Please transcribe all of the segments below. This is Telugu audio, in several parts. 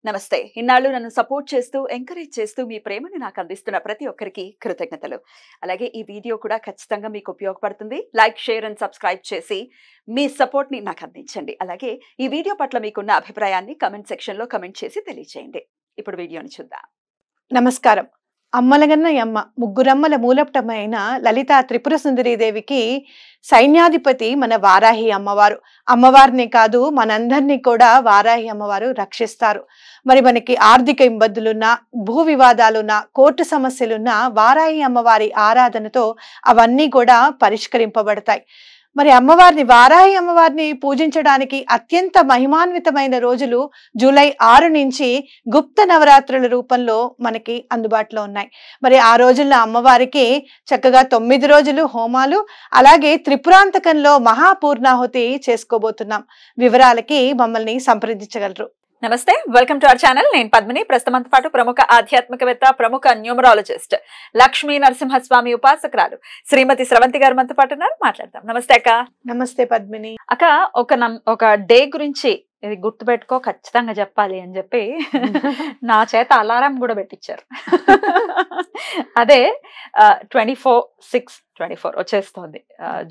నమస్తే. ఇన్నాళ్ళు నన్ను సపోర్ట్ చేస్తూ, ఎంకరేజ్ చేస్తూ మీ ప్రేమని నాకు అందిస్తున్న ప్రతి ఒక్కరికి కృతజ్ఞతలు. అలాగే ఈ వీడియో కూడా ఖచ్చితంగా మీకు ఉపయోగపడుతుంది. లైక్, షేర్ అండ్ సబ్స్క్రైబ్ చేసి మీ సపోర్ట్‌ని నాకు అందించండి. అలాగే ఈ వీడియో పట్ల మీకున్న అభిప్రాయాన్ని కామెంట్ సెక్షన్‌లో కామెంట్ చేసి తెలియజేయండి. ఇప్పుడు వీడియోని చూద్దాం. నమస్కారం. అమ్మలగన్న యమ్మ ముగ్గురమ్మల మూలపటమైన లలిత త్రిపుర సుందరీదేవికి సైన్యాధిపతి మన వారాహి అమ్మవారు. అమ్మవారిని కాదు మనందరినీ కూడా వారాహి అమ్మవారు రక్షిస్తారు. మరి మనకి ఆర్థిక ఇబ్బందులున్నా, భూ వివాదాలున్నా, కోర్టు సమస్యలున్నా వారాహి అమ్మవారి ఆరాధనతో అవన్నీ కూడా పరిష్కరింపబడతాయి. మరి అమ్మవారిని వారాహి అమ్మవారిని పూజించడానికి అత్యంత మహిమాన్వితమైన రోజులు జూలై 6 నుంచి గుప్త నవరాత్రుల రూపంలో మనకి అందుబాటులో ఉన్నాయి. మరి ఆ రోజుల్లో అమ్మవారికి చక్కగా 9 రోజులు హోమాలు, అలాగే త్రిపురాంతకంలో మహాపూర్ణాహుతి చేసుకోబోతున్నాం. వివరాలకి మమ్మల్ని సంప్రదించగలరు. నమస్తే, వెల్కమ్ టు అవర్ ఛానల్. నేను పద్మిని. ప్రస్తుతంతో పాటు ప్రముఖ ఆధ్యాత్మికవేత్త, ప్రముఖ న్యూమరాలజిస్ట్ లక్ష్మీ నరసింహస్వామి ఉపాసకురాలు శ్రీమతి స్రవంతి గారు మనతో పాటు ఉన్నారు. మాట్లాడతాం. నమస్తే అక్క. నమస్తే పద్మిని. అక్క, ఒక డే గురించి ఇది గుర్తుపెట్టుకో, ఖచ్చితంగా చెప్పాలి అని చెప్పి నా చేత అలారం కూడా పెట్టించారు. అదే 24/6/24 వచ్చేస్తుంది.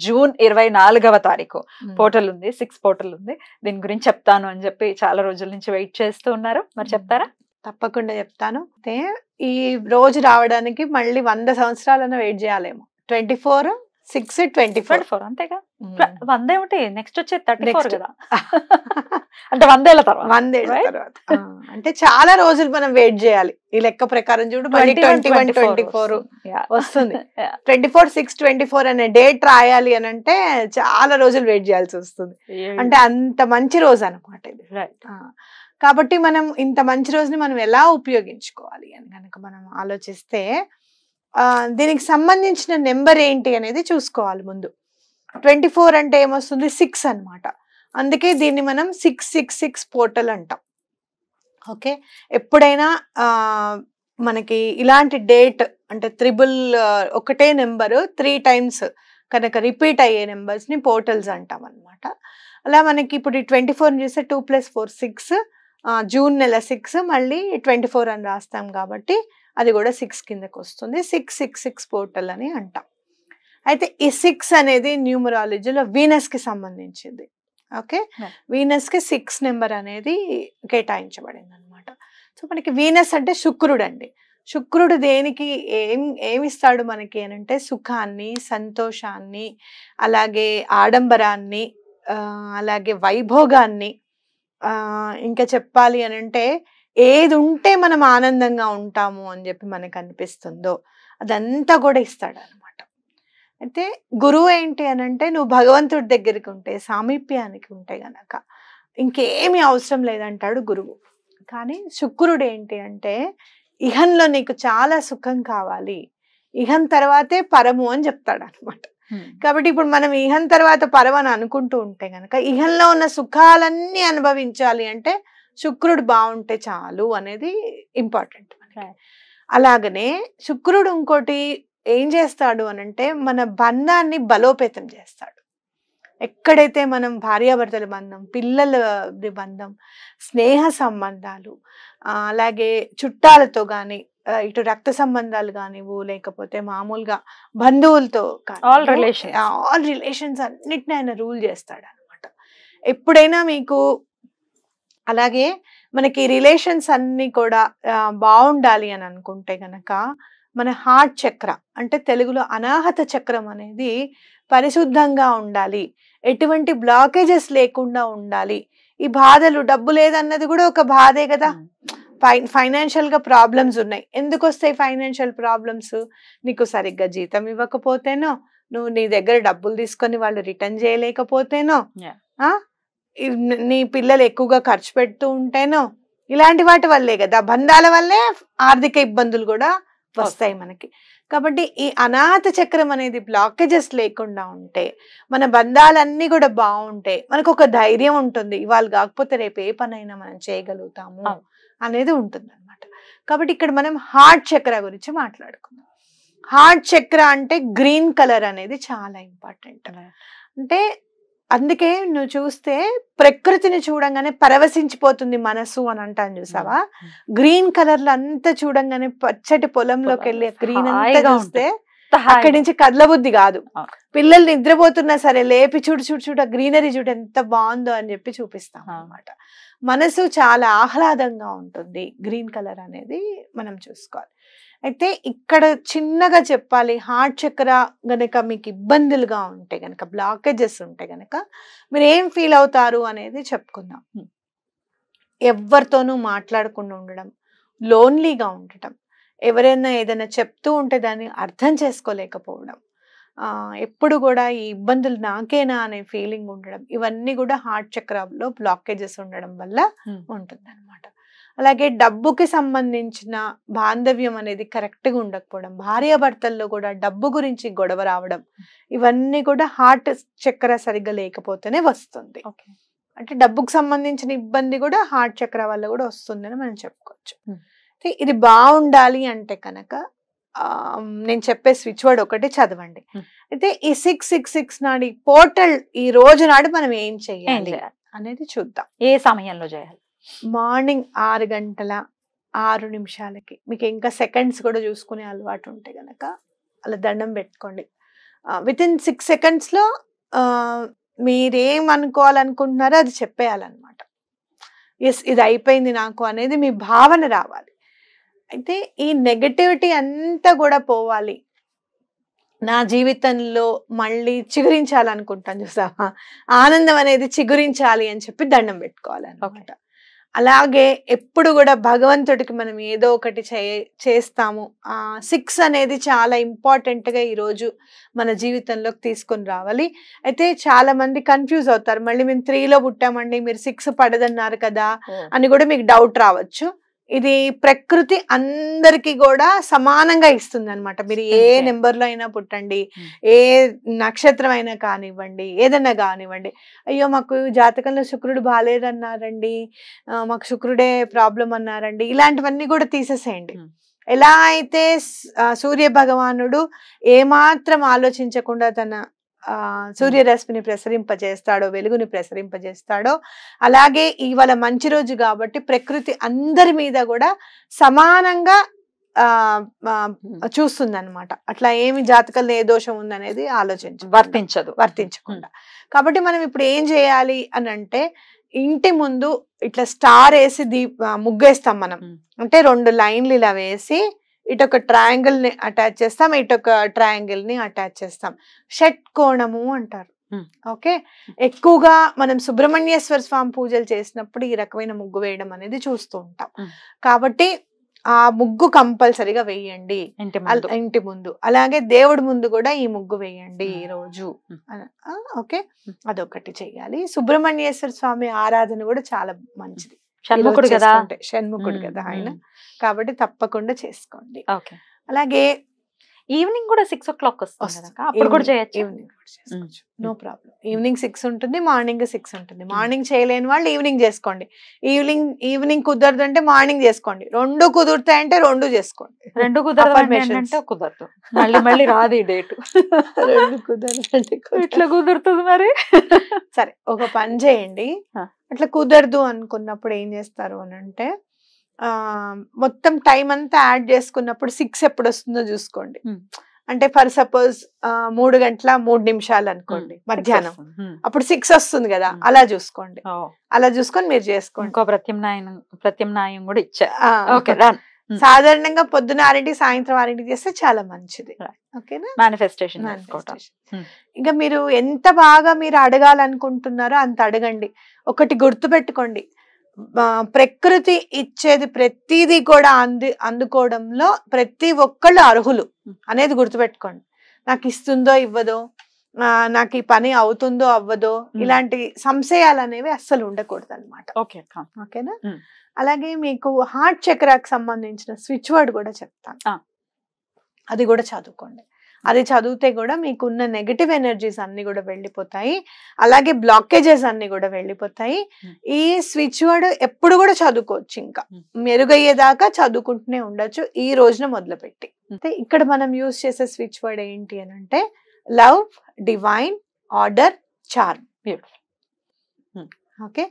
జూన్ 24వ తారీఖు పోర్టల్ ఉంది, 6 పోర్టల్ ఉంది. దీని గురించి చెప్తాను అని చెప్పి చాలా రోజుల నుంచి వెయిట్ చేస్తూ ఉన్నారు. మరి చెప్తారా? తప్పకుండా చెప్తాను. అయితే ఈ రోజు రావడానికి మళ్ళీ 100 సంవత్సరాలన్నా వెయిట్ చేయాలేమో. 24/6/24 అంతేగా. 100 ఏమిటి, నెక్స్ట్ వచ్చే 34 కదా. అంటే 100 ఏళ్ల తర్వాత. 100 ఏళ్ల తర్వాత అంటే చాలా రోజులు మనం వెయిట్ చేయాలి. ఈ లెక్క ప్రకారం చూడు, 2021-24 వస్తుంది. 24/6/24 అనే డేట్ రాయాలి అని అంటే చాలా రోజులు వెయిట్ చేయాల్సి వస్తుంది. అంటే అంత మంచి రోజు అనమాట ఇది. కాబట్టి మనం ఇంత మంచి రోజుని మనం ఎలా ఉపయోగించుకోవాలి అని కనుక మనం ఆలోచిస్తే దీనికి సంబంధించిన నెంబర్ ఏంటి అనేది చూసుకోవాలి ముందు. 24 అంటే ఏమొస్తుంది? 6 అన్నమాట. అందుకే దీన్ని మనం 666 పోర్టల్ అంటాం. ఓకే, ఎప్పుడైనా మనకి ఇలాంటి డేట్ అంటే ఒకటే నెంబరు 3 times కనుక రిపీట్ అయ్యే నెంబర్స్ ని పోర్టల్స్ అంటాం అనమాట. అలా మనకి ఇప్పుడు 24 చూస్తే 2 + 4 6, జూన్ నెల 6, మళ్ళీ 24 అని రాస్తాం కాబట్టి అది కూడా 6 కిందకి వస్తుంది. 666 పోర్టల్ అని అంటాం. అయితే ఈ 6 అనేది న్యూమరాలజీలో వీనస్ కి సంబంధించింది. ఓకే, వీనస్ కి 6 నెంబర్ అనేది కేటాయించబడింది అనమాట. సో మనకి వీనస్ అంటే శుక్రుడు అండి. శుక్రుడు దేనికి ఏమిస్తాడు మనకి అని అంటే సుఖాన్ని, సంతోషాన్ని, అలాగే ఆడంబరాన్ని, అలాగే వైభోగాన్ని, ఇంకా చెప్పాలి అని అంటే ఏది ఉంటే మనం ఆనందంగా ఉంటాము అని చెప్పి మనకు అనిపిస్తుందో అదంతా కూడా ఇస్తాడు అనమాట. అయితే గురువు ఏంటి అని అంటే నువ్వు భగవంతుడి దగ్గరికి ఉంటే, సామీప్యానికి ఉంటే గనక ఇంకేమీ అవసరం లేదంటాడు గురువు. కానీ శుక్రుడు ఏంటి అంటే ఇహంలో నీకు చాలా సుఖం కావాలి, ఇహం తర్వాతే పరము అని చెప్తాడు అనమాట. కాబట్టి ఇప్పుడు మనం ఇహం తర్వాత పరం అని అనుకుంటూ ఉంటే గనక ఇహంలో ఉన్న సుఖాలన్నీ అనుభవించాలి అంటే శుక్రుడు బాగుంటే చాలు అనేది ఇంపార్టెంట్ మనకి. అలాగనే శుక్రుడు ఇంకోటి ఏం చేస్తాడు అనంటే మన బంధాన్ని బలోపేతం చేస్తాడు. ఎక్కడైతే మనం భార్యాభర్తల బంధం, పిల్లల బంధం, స్నేహ సంబంధాలు, అలాగే చుట్టాలతో కానీ, ఇటు రక్త సంబంధాలు కానివ్వు, లేకపోతే మామూలుగా బంధువులతో ఆల్ రిలేషన్స్ అన్నిటిని ఆయన రూల్ చేస్తాడు అనమాట. ఎప్పుడైనా మీకు అలాగే మనకి రిలేషన్స్ అన్ని కూడా బాగుండాలి అని అనుకుంటే గనక మన హార్ట్ చక్ర అంటే తెలుగులో అనాహత చక్రం అనేది పరిశుద్ధంగా ఉండాలి, ఎటువంటి బ్లాకేజెస్ లేకుండా ఉండాలి. ఈ బాధలు, డబ్బు లేదన్నది కూడా ఒక బాధే కదా. ఫైనాన్షియల్ గా ప్రాబ్లమ్స్ ఉన్నాయి. ఎందుకు వస్తాయి ఫైనాన్షియల్ ప్రాబ్లమ్స్? నీకు సరిగ్గా జీతం ఇవ్వకపోతేనో, నువ్వు నీ దగ్గర డబ్బులు తీసుకొని వాళ్ళు రిటర్న్ చేయలేకపోతేనో, నీ పిల్లలు ఎక్కువగా ఖర్చు పెడుతూ ఉంటేనో, ఇలాంటి వాటి వల్లే కదా. బంధాల వల్లే ఆర్థిక ఇబ్బందులు కూడా వస్తాయి మనకి. కాబట్టి ఈ అనాహత చక్రం అనేది బ్లాకేజెస్ లేకుండా ఉంటే, మన బంధాలన్నీ కూడా బాగుంటే మనకు ఒక ధైర్యం ఉంటుంది, ఇవాళ కాకపోతే రేపు ఏ పనైనా మనం చేయగలుగుతాము అనేది ఉంటుంది అనమాట. కాబట్టి ఇక్కడ మనం హార్ట్ చక్ర గురించి మాట్లాడుకుందాం. హార్ట్ చక్ర అంటే గ్రీన్ కలర్ అనేది చాలా ఇంపార్టెంట్. అంటే అందుకే నువ్వు చూస్తే ప్రకృతిని చూడంగానే పరవశించిపోతుంది మనసు అని అంటాను చూసావా. గ్రీన్ కలర్ లో అంతా చూడంగానే పచ్చటి పొలంలోకి వెళ్ళి గ్రీన్ అంతా చూస్తే అక్కడి నుంచి కదలబుద్ధి కాదు. పిల్లలు నిద్రపోతున్నా సరే లేపి చూడు చూడు చూడు ఆ గ్రీనరీ చూడు ఎంత బాగుందో అని చెప్పి చూపిస్తాం అన్నమాట. మనసు చాలా ఆహ్లాదంగా ఉంటుంది గ్రీన్ కలర్ అనేది మనం చూసుకోవాలి. అయితే ఇక్కడ చిన్నగా చెప్పాలి, హార్ట్ చక్ర గనక మీకు ఇబ్బందులుగా ఉంటే గనక, బ్లాకేజెస్ ఉంటే గనక మీరు ఏం ఫీల్ అవుతారు అనేది చెప్పుకుందాం. ఎవరితోనూ మాట్లాడకుండా ఉండడం, లోన్లీగా ఉండటం, ఎవరైనా ఏదైనా చెప్తూ ఉంటే దాన్ని అర్థం చేసుకోలేకపోవడం, ఎప్పుడు కూడా ఈ ఇబ్బందులు నాకేనా అనే ఫీలింగ్ ఉండడం, ఇవన్నీ కూడా హార్ట్ చక్రంలో బ్లాకేజెస్ ఉండడం వల్ల ఉంటుంది అనమాట. అలాగే డబ్బుకి సంబంధించిన బాంధవ్యం అనేది కరెక్ట్గా ఉండకపోవడం, భార్యాభర్తల్లో కూడా డబ్బు గురించి గొడవ రావడం, ఇవన్నీ కూడా హార్ట్ చక్ర సరిగ్గా లేకపోతేనే వస్తుంది. అంటే డబ్బుకు సంబంధించిన ఇబ్బంది కూడా హార్ట్ చక్ర వల్ల కూడా వస్తుందని మనం చెప్పుకోవచ్చు. ఇది బాగుండాలి అంటే కనుక నేను చెప్పే స్విచ్ వర్డ్ ఒకటి చదవండి. అయితే ఈ 666 నాడు ఈ పోర్టల్ ఈ రోజు నాడు మనం ఏం చేయాలి అనేది చూద్దాం. ఏ సమయంలో చేయాలి? మార్నింగ్ 6:06 మీకు ఇంకా సెకండ్స్ కూడా చూసుకునే అలవాటు ఉంటే గనక అలా దండం పెట్టుకోండి. వితిన్ 6 seconds లో మీరేం అనుకోవాలనుకుంటున్నారో అది చెప్పేయాలన్నమాట. ఎస్ ఇది అయిపోయింది నాకు అనేది మీ భావన రావాలి. అయితే ఈ నెగటివిటీ అంతా కూడా పోవాలి. నా జీవితంలో మళ్ళీ చిగురించాలనుకుంటాను చూసావా, ఆనందం అనేది చిగురించాలి అని చెప్పి దండం పెట్టుకోవాలన్నమాట. అలాగే ఎప్పుడు కూడా భగవంతుడికి మనం ఏదో ఒకటి చేస్తాము. 6 అనేది చాలా ఇంపార్టెంట్ గా ఈరోజు మన జీవితంలోకి తీసుకొని రావాలి. అయితే చాలా మంది కన్ఫ్యూజ్ అవుతారు, మళ్ళీ మేము 3లో పుట్టామండి మీరు 6 పడదన్నారు కదా అని కూడా మీకు డౌట్ రావచ్చు. ఇది ప్రకృతి అందరికి కూడా సమానంగా ఇస్తుంది అనమాట. మీరు ఏ నెంబర్లో అయినా పుట్టండి, ఏ నక్షత్రం అయినా కానివ్వండి, ఏదైనా కానివ్వండి. అయ్యో మాకు జాతకంలో శుక్రుడు బాలేదన్నారండి, మాకు శుక్రుడే ప్రాబ్లం అన్నారండి, ఇలాంటివన్నీ కూడా తీసేసేయండి. ఎలా అయితే సూర్య భగవానుడు ఏమాత్రం ఆలోచించకుండా తన సూర్యరశ్మిని ప్రసరింపజేస్తాడో, వెలుగుని ప్రసరింపజేస్తాడో, అలాగే ఇవాళ మంచి రోజు కాబట్టి ప్రకృతి అందరి మీద కూడా సమానంగా చూస్తుంది అనమాట. అట్లా ఏమి జాతకంలో ఏ దోషం ఉందనేది వర్తించకుండా. కాబట్టి మనం ఇప్పుడు ఏం చేయాలి అని అంటే, ఇంటి ముందు ఇట్లా స్టార్ వేసి ముగ్గేస్తాం మనం. అంటే 2 లైన్లు ఇలా వేసి ఇటొక ట్రయాంగిల్ ని అటాచ్ చేస్తాం, ఇటొక ట్రయాంగిల్ ని అటాచ్ చేస్తాం. షట్కోణము అంటారు. ఓకే, ఎక్కువగా మనం సుబ్రహ్మణ్యేశ్వర స్వామి పూజలు చేసినప్పుడు ఈ రకమైన ముగ్గు వేయడం అనేది చూస్తూ ఉంటాం. కాబట్టి ఆ ముగ్గు కంపల్సరిగా వేయండి ఇంటి ముందు. అలాగే దేవుడి ముందు కూడా ఈ ముగ్గు వేయండి ఈ రోజు. ఓకే, అదొకటి చెయ్యాలి. సుబ్రహ్మణ్యేశ్వర స్వామి ఆరాధన కూడా చాలా మంచిది. షణ్ముఖుడు కదా ఆయన, కాబట్టి తప్పకుండా చేసుకోండి. అలాగే ఈవినింగ్ కూడా 6 o'clock వస్తుంది, అప్పుడు కూడా చేయొచ్చు. ఈవినింగ్ చేసుకోవచ్చు, నో ప్రాబ్లం. ఈవినింగ్ 6 ఉంటుంది, మార్నింగ్ 6 ఉంటుంది. మార్నింగ్ చేయలేని వాళ్ళు ఈవినింగ్ చేసుకోండి. ఈవినింగ్ కుదరదు అంటే మార్నింగ్ చేసుకోండి. 2 కుదురుతాయంటే 2 చేసుకోండి. 2 కుదరదు కుదరదు, మళ్ళీ రాదు ఈ డేట్. 2 కుదరదంటే ఇట్లా కుదురుతుంది మరి. సరే, ఒక పని చేయండి. అట్లా కుదరదు అనుకున్నప్పుడు ఏం చేస్తారు అని అంటే, మొత్తం టైం అంతా యాడ్ చేసుకున్నప్పుడు 6 ఎప్పుడు వస్తుందో చూసుకోండి. అంటే ఫర్ సపోజ్ 3 గంటల 3 నిమిషాలు అనుకోండి మధ్యాహ్నం, అప్పుడు 6 వస్తుంది కదా, అలా చూసుకోండి. అలా చూసుకొని మీరు చేసుకోండి. ఇంకో ప్రత్యామ్నాయం కూడా ఇచ్చారు. సాధారణంగా పొద్దున 6కి సాయంత్రం 6కి చేస్తే చాలా మంచిది. ఓకేనా, మేనిఫెస్టేషన్. ఇంకా మీరు ఎంత బాగా మీరు అడగాలనుకుంటున్నారో అంత అడగండి. ఒకటి గుర్తు పెట్టుకోండి, ప్రకృతి ఇచ్చేది ప్రతిదీ కూడా అందుకోవడంలో ప్రతి ఒక్కళ్ళు అర్హులు అనేది గుర్తుపెట్టుకోండి. నాకు ఇస్తుందో ఇవ్వదో, నాకు ఈ పని అవుతుందో అవ్వదో, ఇలాంటి సంశయాలు అనేవి అస్సలు ఉండకూడదు అనమాట. ఓకేనా. అలాగే మీకు హార్ట్ చక్రాకి సంబంధించిన స్విచ్ వర్డ్ కూడా చెప్తాను, అది కూడా చదువుకోండి. అది చదివితే కూడా మీకున్న నెగటివ్ ఎనర్జీస్ అన్ని కూడా వెళ్ళిపోతాయి, అలాగే బ్లాకేజెస్ అన్ని కూడా వెళ్ళిపోతాయి. ఈ స్విచ్ వర్డ్ ఎప్పుడు కూడా చదువుకోవచ్చు, ఇంకా మెరుగయ్యేదాకా చదువుకుంటూనే ఉండొచ్చు ఈ రోజున మొదలుపెట్టి. అంటే ఇక్కడ మనం యూజ్ చేసే స్విచ్ వర్డ్ ఏంటి అని అంటే, love, divine, order, charm. Okay,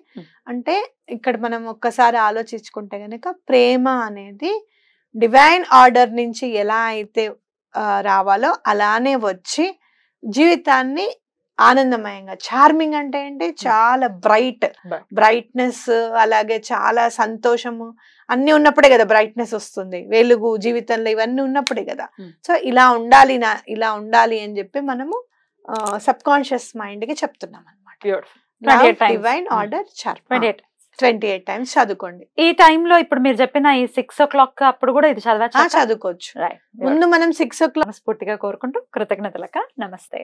అంటే ఇక్కడ మనం ఒక్కసారి ఆలోచించుకుంటే గనక ప్రేమ అనేది డివైన్ ఆర్డర్ నుంచి ఎలా అయితే రావాలో అలానే వచ్చి జీవితాన్ని ఆనందమయంగా, చార్మింగ్ అంటే ఏంటి, చాలా బ్రైట్నెస్, అలాగే చాలా సంతోషము అన్ని ఉన్నప్పుడే కదా బ్రైట్నెస్ వస్తుంది, వెలుగు జీవితంలో ఇవన్నీ ఉన్నప్పుడే కదా. సో ఇలా ఉండాలి అని చెప్పి మనము సబ్ కాన్షియస్ మైండ్ కి చెప్తున్నాం అనమాట. డివైన్ ఆర్డర్ 28 times చదువుకోండి. ఈ టైంలో ఇప్పుడు మీరు చెప్పిన ఈ 6 o'clock అప్పుడు కూడా ఇది చదువుకోవచ్చు. ముందు మనం 6 o'clock స్ఫూర్తిగా కోరుకుంటూ కృతజ్ఞతలక. నమస్తే.